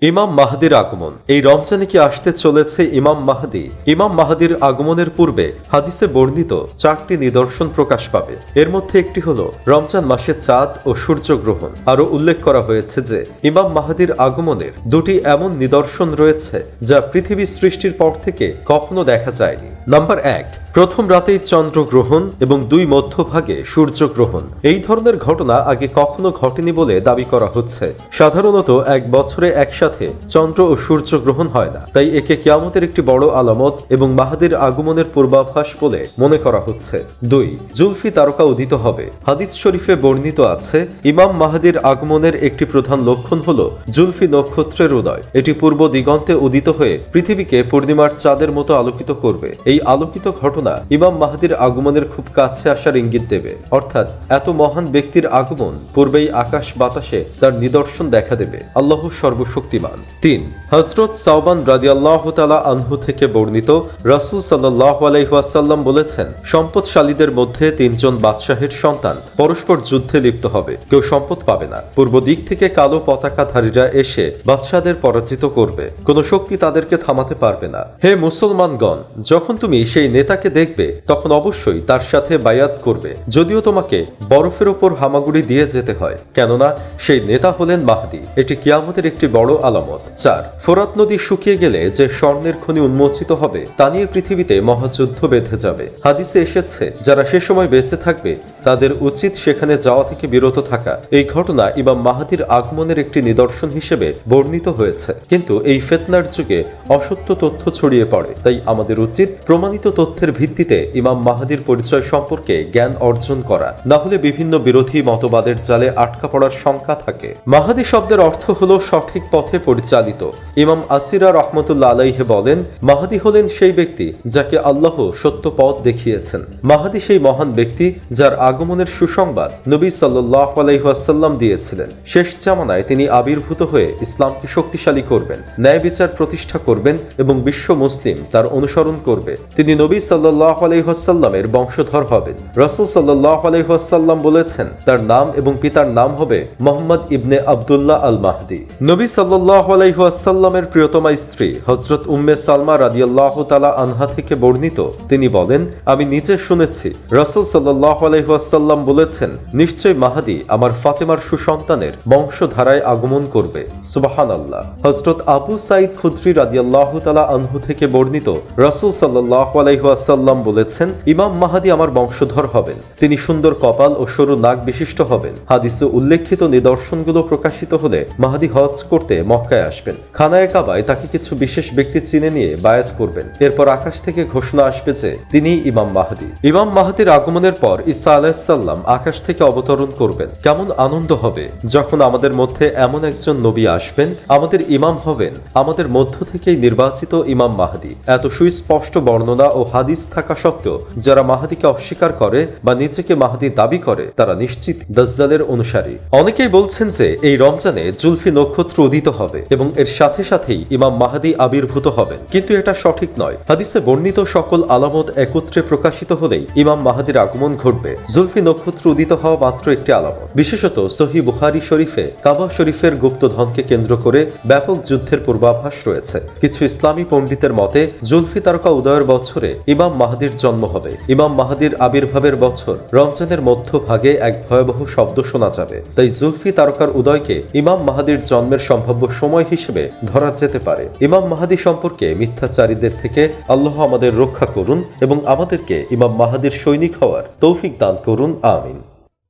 ইমাম মাহদির আগমন। এই রমজানে কি আসতে চলেছে ইমাম মাহদি? ইমাম মাহদির আগমনের পূর্বে হাদিসে বর্ণিত 4টি নিদর্শন প্রকাশ পাবে। এর মধ্যে একটি হলো রমজান মাসে চাঁদ ও সূর্যগ্রহণ। আরও উল্লেখ করা হয়েছে যে ইমাম মাহদির আগমনের 2টি এমন নিদর্শন রয়েছে যা পৃথিবী সৃষ্টির পর থেকে কখনো দেখা যায়নি। নাম্বার 1, প্রথম রাতেই চন্দ্রগ্রহণ এবং 2 মধ্যভাগে সূর্যগ্রহণ। এই ধরনের ঘটনা আগে কখনো ঘটেনি বলে দাবি করা হচ্ছে। সাধারণত এক বছরে একসাথে চন্দ্র ও সূর্য গ্রহণ হয় না, তাই একে কিয়ামতের একটি বড় আলামত এবং মাহদির আগমনের পূর্বাভাস বলে মনে করা হচ্ছে। 2, জুলফি তারকা উদিত হবে। হাদিস শরীফে বর্ণিত আছে, ইমাম মাহদির আগমনের একটি প্রধান লক্ষণ হল জুলফি নক্ষত্রের উদয়। এটি পূর্ব দিগন্তে উদিত হয়ে পৃথিবীকে পূর্ণিমার চাঁদের মতো আলোকিত করবে। এই আলোকিত ঘটনা ইমাম মাহদির আগমনের খুব কাছে আসার ইঙ্গিত দেবে, অর্থাৎ এত মহান ব্যক্তির আগমন পূর্বেই আকাশ বাতাসে তার নিদর্শন দেখা দেবে। আল্লাহ সর্বশক্তিমান। 3, হযরত সাওবান রাদিয়াল্লাহু তাআলা আনহু থেকে বর্ণিত, রাসূল সাল্লাল্লাহু আলাইহি ওয়াসাল্লাম বলেছেন, সম্পদশালীদের মধ্যে 3 জন বাদশাহের সন্তান পরস্পর যুদ্ধে লিপ্ত হবে, কেউ সম্পদ পাবে না। পূর্ব দিক থেকে কালো পতাকাধারীরা এসে বাদশাদের পরাজিত করবে, কোনো শক্তি তাদেরকে থামাতে পারবে না। হে মুসলমানগণ, যখন তুমি সেই নেতাকে দেখবে তখন অবশ্যই তার সাথে বায়াত করবে, যদিও তোমাকে বরফের ওপর হামাগুড়ি দিয়ে যেতে হয়, কেননা সেই নেতা হলেন মাহদি। এটি কিয়ামতের একটি বড় আলামত। 4, ফোরাত নদী শুকিয়ে গেলে যে স্বর্ণের খনি উন্মোচিত হবে তা নিয়ে পৃথিবীতে মহাযুদ্ধ বেঁধে যাবে। হাদিসে এসেছে, যারা সে সময় বেঁচে থাকবে তাদের উচিত সেখানে যাওয়া থেকে বিরত থাকা। এই ঘটনা ইমাম মাহদির আগমনের একটি নিদর্শন হিসেবে বর্ণিত হয়েছে, কিন্তু এই ফিতনার যুগে অসত্য তথ্য ছড়িয়ে পড়ে, তাই আমাদের উচিত প্রমাণিত তথ্যের ভিত্তিতে ইমাম মাহদির পরিচয় সম্পর্কে জ্ঞান অর্জন করা, না হলে বিভিন্ন বিরোধী মতবাদের জালে আটকা পড়ার শঙ্কা থাকে। মাহদি শব্দের অর্থ হলো সঠিক পথে পরিচালিত। ইমাম আসিরা রহমতুল্লাহ আলাইহি বলেন, মাহদি হলেন সেই ব্যক্তি যাকে আল্লাহ সত্য পথ দেখিয়েছেন। মাহদি সেই মহান ব্যক্তি যার আগমনের সুসংবাদ নবী সাল্লাল্লাহু আলাইহি ওয়াসাল্লাম দিয়েছিলেন। শেষ জামানায় তিনি আবির্ভূত হয়ে ইসলামকে শক্তিশালী করবেন, ন্যায় বিচার প্রতিষ্ঠা করবেন এবং বিশ্ব মুসলিম তার অনুসরণ করবে। তিনি নবী সাল্লাল্লাহু আলাইহি ওয়াসাল্লামের বংশধর হবেন। রাসূল সাল্লাল্লাহু আলাইহি ওয়াসাল্লাম বলেছেন, তার নাম এবং পিতার নাম হবে মুহাম্মদ ইবনে আব্দুল্লাহ আল মাহদি। নবী সাল্লাল্লাহু আলাইহি ওয়াসাল্লামের প্রিয়তমা স্ত্রী হযরত উম্মে সালমা রাদিয়াল্লাহু তাআলা আনহা থেকে বর্ণিত, তিনি বলেন, আমি নিজে শুনেছি রাসূল সাল্লাল্লাহু আলাইহি ওয়াসাল্লাম বলেছেন, নিশ্চয় মাহদি আমার ফাতেমার সুসন্তানের বংশধারায় আগমন করবে। সুবহানাল্লাহ। হযরত আবু সাঈদ খুদরি রাদিয়াল্লাহু তাআলা আনহু থেকে বর্ণিত, রাসূল সাল্লাল্লাহু আলাইহি ওয়াসাল্লাম বলেছেন, ইমাম মাহদি আমার বংশধর হবেন। তিনি সুন্দর কপাল ও সরু নাক বিশিষ্ট হবেন। হাদিসে উল্লেখিত নিদর্শনগুলো প্রকাশিত হলে মাহদি হজ করতে মক্কায় আসবেন। খানায়ে কাবায় তাকে কিছু বিশেষ ব্যক্তি চিনে নিয়ে বায়াত করবেন। এরপর আকাশ থেকে ঘোষণা আসবে যে তিনি ইমাম মাহদি। ইমাম মাহদির আগমনের পর ঈসা আলাইহিস সালাম আকাশ থেকে অবতরণ করবেন। কেমন আনন্দ হবে যখন আমাদের মধ্যে এমন একজন নবী আসবেন, আমাদের ইমাম হবেন, আমাদের মধ্য থেকেই নির্বাচিত ইমাম মাহদি। এত সুস্পষ্ট বর্ণনা ও হাদিস থাকা সত্ত্বেও যারা মাহদিকে অস্বীকার করে বা নিজেকে মাহদি দাবি করে তারা নিশ্চিত দাজ্জালের অনুসারী। অনেকেই বলছেন যে এই রমজানে জুলফি নক্ষত্র উদিত হবে এবং এর সাথে সাথেই ইমাম মাহদি আবির্ভূত হবেন, কিন্তু এটা সঠিক নয়। হাদিসে বর্ণিত সকল আলামত একত্রে প্রকাশিত হলেই ইমাম মাহদির আগমন ঘটবে। জুলফি নক্ষত্র উদিত হওয়া মাত্র একটি আলামত। বিশেষত সহিহ বুখারী শরীফে কাবা শরীফের গুপ্তধনকে কেন্দ্র করে ব্যাপক যুদ্ধের পূর্বাভাস রয়েছে। কিছু ইসলামী পণ্ডিতের মতে জুলফি তারকা উদয়ের বছরে ইমাম মাহদির জন্ম হবে। ইমাম মাহদির আবির্ভাবের বছর রমজানের মধ্যভাগে এক ভয়াবহ শব্দ শোনা যাবে, তাই জুলফি তারকার উদয়কে ইমাম মাহদির জন্মের সম্ভাব্য সময় হিসেবে ধরা যেতে পারে। ইমাম মাহদি সম্পর্কে মিথ্যাচারীদের থেকে আল্লাহ আমাদের রক্ষা করুন এবং আমাদেরকে ইমাম মাহদির সৈনিক হওয়ার তৌফিক দান করুন। আমিন।